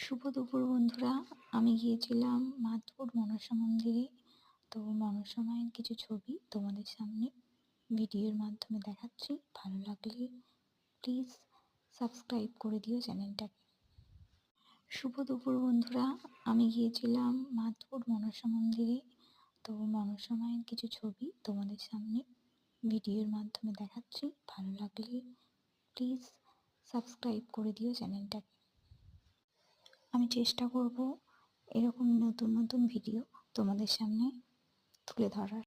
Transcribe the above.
শুভ দুপুর বন্ধুরা। আমি গিয়েছিলাম মাধপুর মনসা মন্দিরে। তো মনসা মায়ের কিছু ছবি তোমাদের সামনে ভিডিওর মাধ্যমে দেখাচ্ছি। ভালো লাগলে প্লিজ সাবস্ক্রাইব করে দিও চ্যানেলটাকে। শুভ দুপুর বন্ধুরা। আমি গিয়েছিলাম মাধপুর মনসা মন্দিরে। তো মনসা মায়ের কিছু ছবি তোমাদের সামনে ভিডিওর মাধ্যমে দেখাচ্ছি। ভালো লাগলে প্লিজ সাবস্ক্রাইব করে দিও চ্যানেলটাকে। আমি চেষ্টা করব এরকম নতুন নতুন ভিডিও তোমাদের সামনে তুলে ধরার।